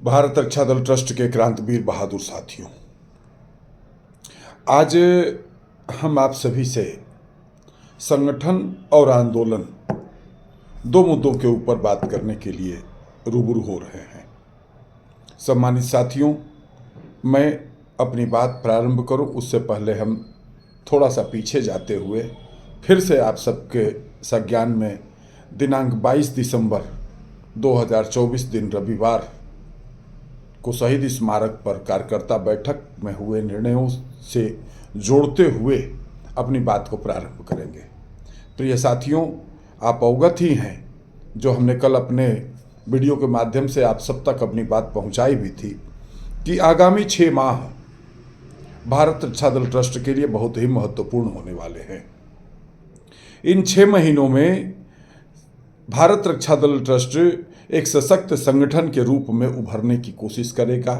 भारत रक्षा दल ट्रस्ट के क्रांतिवीर बहादुर साथियों, आज हम आप सभी से संगठन और आंदोलन दो मुद्दों के ऊपर बात करने के लिए रूबरू हो रहे हैं। सम्मानित साथियों, मैं अपनी बात प्रारंभ करूं उससे पहले हम थोड़ा सा पीछे जाते हुए फिर से आप सबके संज्ञान में दिनांक 22 दिसंबर 2024 दिन रविवार को शहीद स्मारक पर कार्यकर्ता बैठक में हुए निर्णयों से जोड़ते हुए अपनी बात को प्रारंभ करेंगे। प्रिय साथियों, आप अवगत ही हैं, जो हमने कल अपने वीडियो के माध्यम से आप सब तक अपनी बात पहुंचाई भी थी, कि आगामी 6 माह भारत रक्षा दल ट्रस्ट के लिए बहुत ही महत्वपूर्ण होने वाले हैं। इन 6 महीनों में भारत रक्षा दल ट्रस्ट एक सशक्त संगठन के रूप में उभरने की कोशिश करेगा,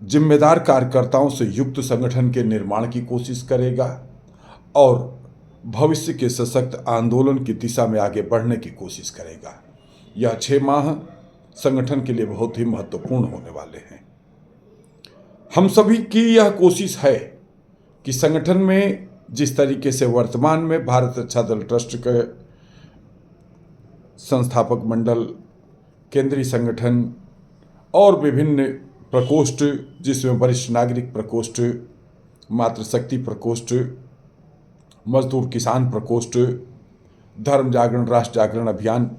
जिम्मेदार कार्यकर्ताओं से युक्त संगठन के निर्माण की कोशिश करेगा और भविष्य के सशक्त आंदोलन की दिशा में आगे बढ़ने की कोशिश करेगा। यह 6 माह संगठन के लिए बहुत ही महत्वपूर्ण होने वाले हैं। हम सभी की यह कोशिश है कि संगठन में जिस तरीके से वर्तमान में भारत रक्षा दल ट्रस्ट के संस्थापक मंडल, केंद्रीय संगठन और विभिन्न प्रकोष्ठ, जिसमें वरिष्ठ नागरिक प्रकोष्ठ, मातृशक्ति प्रकोष्ठ, मजदूर किसान प्रकोष्ठ, धर्म जागरण, राष्ट्र जागरण अभियान,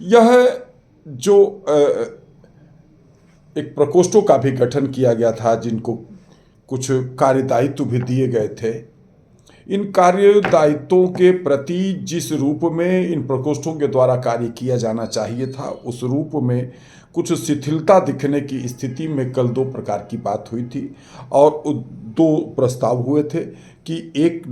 यह जो एक प्रकोष्ठों का भी गठन किया गया था, जिनको कुछ कार्यदायित्व भी दिए गए थे, इन कार्यदायित्वों के प्रति जिस रूप में इन प्रकोष्ठों के द्वारा कार्य किया जाना चाहिए था, उस रूप में कुछ शिथिलता दिखने की स्थिति में कल 2 प्रकार की बात हुई थी और 2 प्रस्ताव हुए थे कि एक,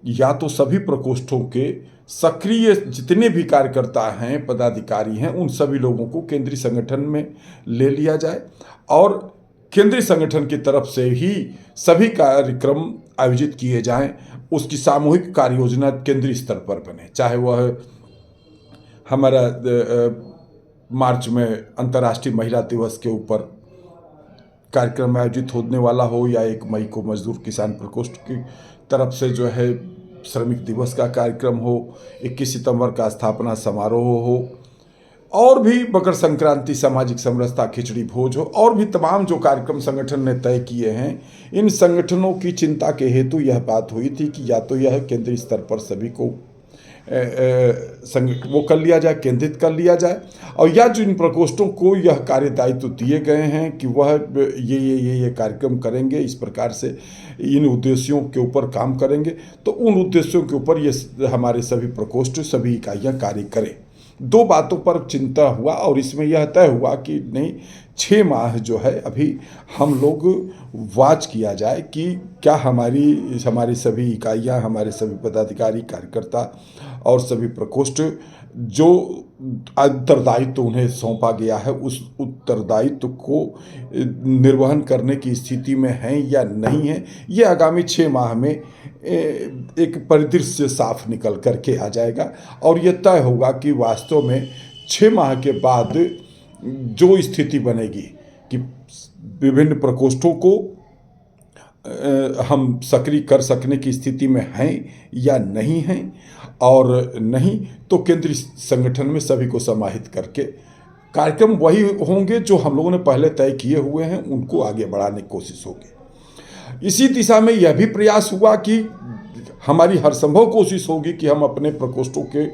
या तो सभी प्रकोष्ठों के सक्रिय जितने भी कार्यकर्ता हैं, पदाधिकारी हैं, उन सभी लोगों को केंद्रीय संगठन में ले लिया जाए और केंद्रीय संगठन की तरफ से ही सभी कार्यक्रम आयोजित किए जाएं। उसकी सामूहिक कार्य योजना केंद्रीय स्तर पर बने, चाहे वह हमारा मार्च में अंतर्राष्ट्रीय महिला दिवस के ऊपर कार्यक्रम आयोजित होने वाला हो, या 1 मई को मजदूर किसान प्रकोष्ठ की तरफ से जो है श्रमिक दिवस का कार्यक्रम हो, 21 सितंबर का स्थापना समारोह हो, और भी मकर संक्रांति, सामाजिक समरसता, खिचड़ी भोज हो, और भी तमाम जो कार्यक्रम संगठन ने तय किए हैं। इन संगठनों की चिंता के हेतु यह बात हुई थी कि या तो यह केंद्रीय स्तर पर सभी को वो कर लिया जाए, केंद्रित कर लिया जाए, और या जो इन प्रकोष्ठों को यह कार्यदायित्व दिए गए हैं कि वह ये कार्यक्रम करेंगे, इस प्रकार से इन उद्देश्यों के ऊपर काम करेंगे, तो उन उद्देश्यों के ऊपर ये हमारे सभी प्रकोष्ठ, सभी इकाइयाँ कार्य करें। 2 बातों पर चिंता हुआ और इसमें यह तय हुआ कि नहीं, 6 माह जो है अभी हम लोग वॉच किया जाए कि क्या हमारी सभी इकाइयाँ, हमारे सभी पदाधिकारी, कार्यकर्ता और सभी प्रकोष्ठ जो उत्तरदायित्व उन्हें सौंपा गया है, उस उत्तरदायित्व को निर्वहन करने की स्थिति में हैं या नहीं है। ये आगामी 6 माह में एक परिदृश्य साफ निकल करके आ जाएगा और ये तय होगा कि वास्तव में 6 माह के बाद जो स्थिति बनेगी कि विभिन्न प्रकोष्ठों को हम सक्रिय कर सकने की स्थिति में हैं या नहीं हैं, और नहीं तो केंद्रीय संगठन में सभी को समाहित करके कार्यक्रम वही होंगे जो हम लोगों ने पहले तय किए हुए हैं, उनको आगे बढ़ाने की कोशिश होगी। इसी दिशा में यह भी प्रयास हुआ कि हमारी हर संभव कोशिश होगी कि हम अपने प्रकोष्ठों के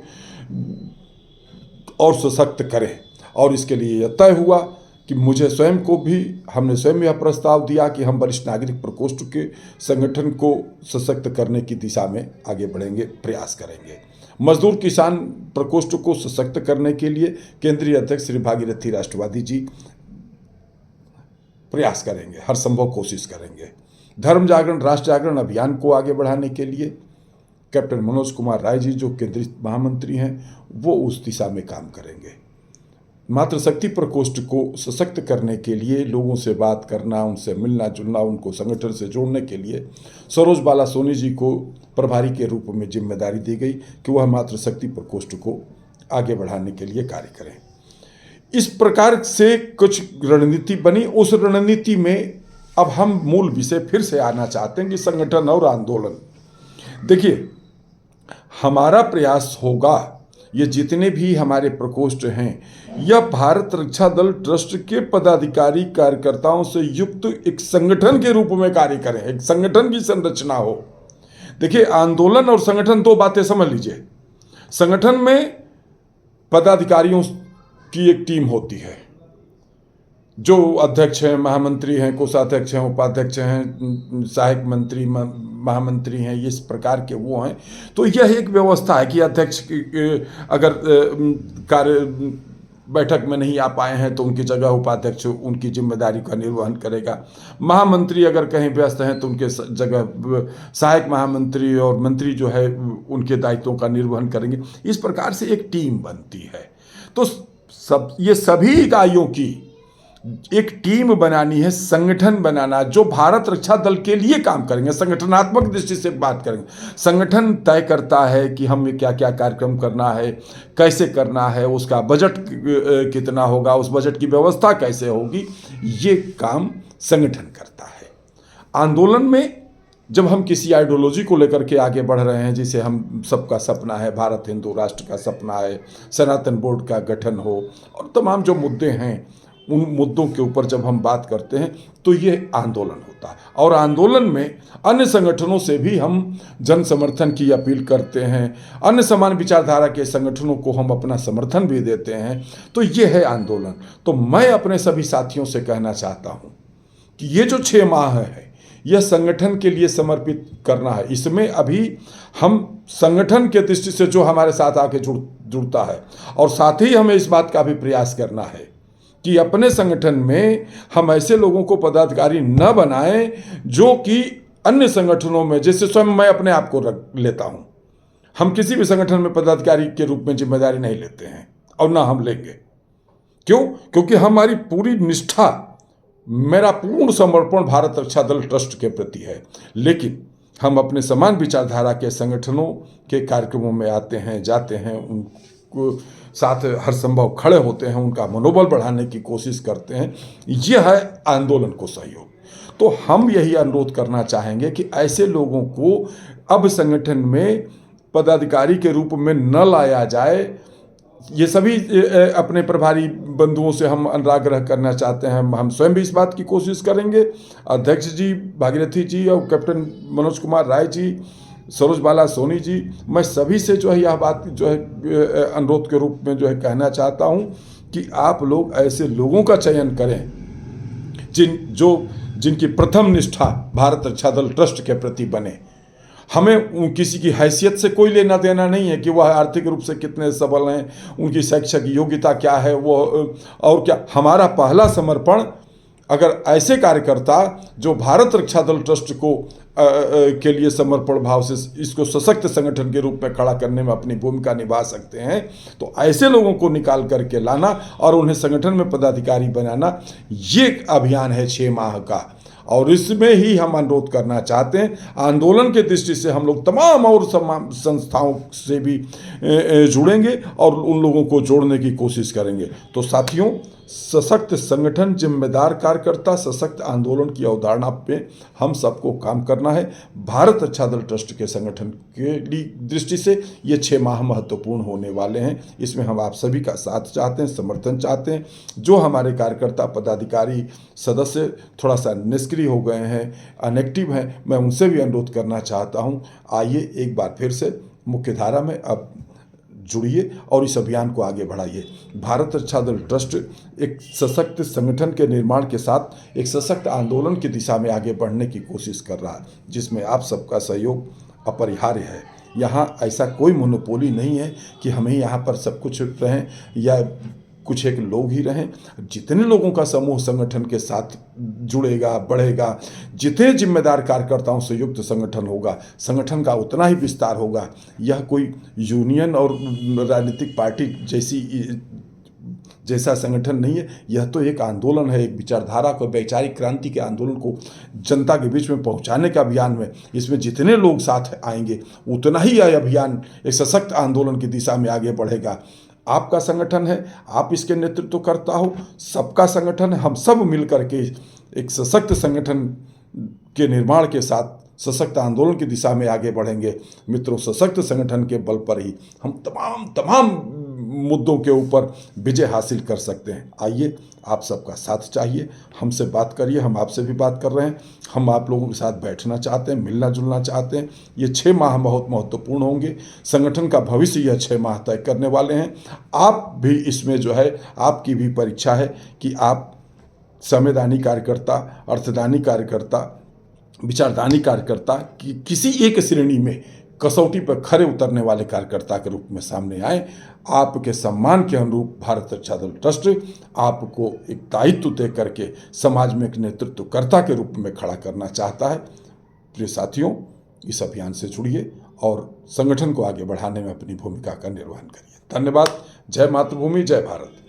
और सशक्त करें, और इसके लिए यह तय हुआ कि हमने स्वयं यह प्रस्ताव दिया कि हम वरिष्ठ नागरिक प्रकोष्ठ के संगठन को सशक्त करने की दिशा में आगे बढ़ेंगे, प्रयास करेंगे। मजदूर किसान प्रकोष्ठ को सशक्त करने के लिए केंद्रीय अध्यक्ष श्री भागीरथी राष्ट्रवादी जी प्रयास करेंगे, हर संभव कोशिश करेंगे। धर्म जागरण, राष्ट्र जागरण अभियान को आगे बढ़ाने के लिए कैप्टन मनोज कुमार राय जी, जो केंद्रीय महामंत्री हैं, वो उस दिशा में काम करेंगे। मातृशक्ति प्रकोष्ठ को सशक्त करने के लिए लोगों से बात करना, उनसे मिलना जुलना, उनको संगठन से जोड़ने के लिए सरोज बाला सोनी जी को प्रभारी के रूप में जिम्मेदारी दी गई कि वह मातृशक्ति प्रकोष्ठ को आगे बढ़ाने के लिए कार्य करें। इस प्रकार से कुछ रणनीति बनी। उस रणनीति में अब हम मूल विषय फिर से आना चाहते हैं कि संगठन और आंदोलन। देखिए, हमारा प्रयास होगा, ये जितने भी हमारे प्रकोष्ठ हैं, यह भारत रक्षा दल ट्रस्ट के पदाधिकारी कार्यकर्ताओं से युक्त एक संगठन के रूप में कार्य करें, एक संगठन की संरचना हो। देखिए, आंदोलन और संगठन दो बातें समझ लीजिए। संगठन में पदाधिकारियों की एक टीम होती है, जो अध्यक्ष हैं, महामंत्री हैं, कोषाध्यक्ष हैं, उपाध्यक्ष हैं, सहायक मंत्री, महामंत्री हैं, इस प्रकार के वो हैं। तो यह एक व्यवस्था है कि अध्यक्ष अगर कार्य बैठक में नहीं आ पाए हैं तो उनकी जगह उपाध्यक्ष उनकी जिम्मेदारी का निर्वहन करेगा। महामंत्री अगर कहीं व्यस्त हैं तो उनके जगह सहायक महामंत्री और मंत्री जो है उनके दायित्वों का निर्वहन करेंगे। इस प्रकार से एक टीम बनती है। तो ये सभी इकाइयों की एक टीम बनानी है, संगठन बनाना, जो भारत रक्षा दल के लिए काम करेंगे। संगठनात्मक दृष्टि से बात करेंगे। संगठन तय करता है कि हमें क्या क्या कार्यक्रम करना है, कैसे करना है, उसका बजट कितना होगा, उस बजट की व्यवस्था कैसे होगी, ये काम संगठन करता है। आंदोलन में जब हम किसी आइडियोलॉजी को लेकर के आगे बढ़ रहे हैं, जिसे हम सबका सपना है, भारत हिंदू राष्ट्र का सपना है, सनातन बोर्ड का गठन हो और तमाम जो मुद्दे हैं, उन मुद्दों के ऊपर जब हम बात करते हैं तो ये आंदोलन होता है। और आंदोलन में अन्य संगठनों से भी हम जन समर्थन की अपील करते हैं, अन्य समान विचारधारा के संगठनों को हम अपना समर्थन भी देते हैं। तो ये है आंदोलन। तो मैं अपने सभी साथियों से कहना चाहता हूँ कि ये जो 6 माह है, यह संगठन के लिए समर्पित करना है। इसमें अभी हम संगठन के दृष्टि से जो हमारे साथ आके जुड़ता है, और साथ ही हमें इस बात का भी प्रयास करना है कि अपने संगठन में हम ऐसे लोगों को पदाधिकारी न बनाएं जो कि अन्य संगठनों में, जैसे स्वयं मैं अपने आप को रख लेता हूं, हम किसी भी संगठन में पदाधिकारी के रूप में जिम्मेदारी नहीं लेते हैं और ना हम लेंगे। क्यों? क्योंकि हमारी पूरी निष्ठा, मेरा पूर्ण समर्पण भारत रक्षा दल ट्रस्ट के प्रति है। लेकिन हम अपने समान विचारधारा के संगठनों के कार्यक्रमों में आते हैं, जाते हैं, उनको साथ हर संभव खड़े होते हैं, उनका मनोबल बढ़ाने की कोशिश करते हैं। यह है आंदोलन को सहयोग। तो हम यही अनुरोध करना चाहेंगे कि ऐसे लोगों को अब संगठन में पदाधिकारी के रूप में न लाया जाए। ये सभी अपने प्रभारी बंधुओं से हम अनुराग्रह करना चाहते हैं। हम स्वयं भी इस बात की कोशिश करेंगे। अध्यक्ष जी, भागीरथी जी और कैप्टन मनोज कुमार राय जी, सरोज बाला सोनी जी, मैं सभी से जो है यह बात जो है अनुरोध के रूप में जो है कहना चाहता हूं कि आप लोग ऐसे लोगों का चयन करें जिनकी प्रथम निष्ठा भारत रक्षा दल ट्रस्ट के प्रति बने। हमें किसी की हैसियत से कोई लेना देना नहीं है कि वह आर्थिक रूप से कितने सबल हैं, उनकी शैक्षिक योग्यता क्या है, वो और क्या। हमारा पहला समर्पण अगर ऐसे कार्यकर्ता जो भारत रक्षा दल ट्रस्ट को के लिए समर्पण भाव से इसको सशक्त संगठन के रूप में खड़ा करने में अपनी भूमिका निभा सकते हैं, तो ऐसे लोगों को निकाल करके लाना और उन्हें संगठन में पदाधिकारी बनाना, ये अभियान है 6 माह का। और इसमें ही हम अनुरोध करना चाहते हैं, आंदोलन के दृष्टि से हम लोग तमाम और संस्थाओं से भी जुड़ेंगे और उन लोगों को जोड़ने की कोशिश करेंगे। तो साथियों, सशक्त संगठन, जिम्मेदार कार्यकर्ता, सशक्त आंदोलन की अवधारणा पे हम सबको काम करना है। भारत रक्षा दल ट्रस्ट के संगठन के दृष्टि से ये 6 माह महत्वपूर्ण होने वाले हैं। इसमें हम आप सभी का साथ चाहते हैं, समर्थन चाहते हैं। जो हमारे कार्यकर्ता, पदाधिकारी, सदस्य थोड़ा सा निष्क्रिय हो गए हैं, अनएक्टिव हैं, मैं उनसे भी अनुरोध करना चाहता हूँ, आइए एक बार फिर से मुख्य धारा में अब जुड़िए और इस अभियान को आगे बढ़ाइए। भारत रक्षा दल ट्रस्ट एक सशक्त संगठन के निर्माण के साथ एक सशक्त आंदोलन की दिशा में आगे बढ़ने की कोशिश कर रहा है, जिसमें आप सबका सहयोग अपरिहार्य है। यहाँ ऐसा कोई मोनोपोली नहीं है कि हमें यहाँ पर सब कुछ रहें या कुछ एक लोग ही रहें। जितने लोगों का समूह संगठन के साथ जुड़ेगा, बढ़ेगा, जितने जिम्मेदार कार्यकर्ताओं से युक्त संगठन होगा, संगठन का उतना ही विस्तार होगा। यह कोई यूनियन और राजनीतिक पार्टी जैसा संगठन नहीं है, यह तो एक आंदोलन है, एक विचारधारा को, वैचारिक क्रांति के आंदोलन को जनता के बीच में पहुंचाने का अभियान में इसमें जितने लोग साथ आएंगे उतना ही यह अभियान एक सशक्त आंदोलन की दिशा में आगे बढ़ेगा। आपका संगठन है, आप इसके नेतृत्व करता हो, सबका संगठन है, हम सब मिलकर के एक सशक्त संगठन के निर्माण के साथ सशक्त आंदोलन की दिशा में आगे बढ़ेंगे। मित्रों, सशक्त संगठन के बल पर ही हम तमाम मुद्दों के ऊपर विजय हासिल कर सकते हैं। आइए, आप सबका साथ चाहिए, हमसे बात करिए, हम आपसे भी बात कर रहे हैं। हम आप लोगों के साथ बैठना चाहते हैं, मिलना जुलना चाहते हैं। ये 6 माह बहुत महत्वपूर्ण होंगे। संगठन का भविष्य यह 6 माह तय करने वाले हैं। आप भी इसमें जो है, आपकी भी परीक्षा है कि आप संवैधानी कार्यकर्ता, अर्थदानी कार्यकर्ता, विचारदानी कार्यकर्ता की किसी एक श्रेणी में कसौटी पर खरे उतरने वाले कार्यकर्ता के रूप में सामने आए। आपके सम्मान के अनुरूप भारत रक्षा दल ट्रस्ट आपको एक दायित्व तय करके समाज में एक नेतृत्वकर्ता के रूप में खड़ा करना चाहता है। प्रिय साथियों, इस अभियान से जुड़िए और संगठन को आगे बढ़ाने में अपनी भूमिका का निर्वहन करिए। धन्यवाद। जय मातृभूमि, जय भारत।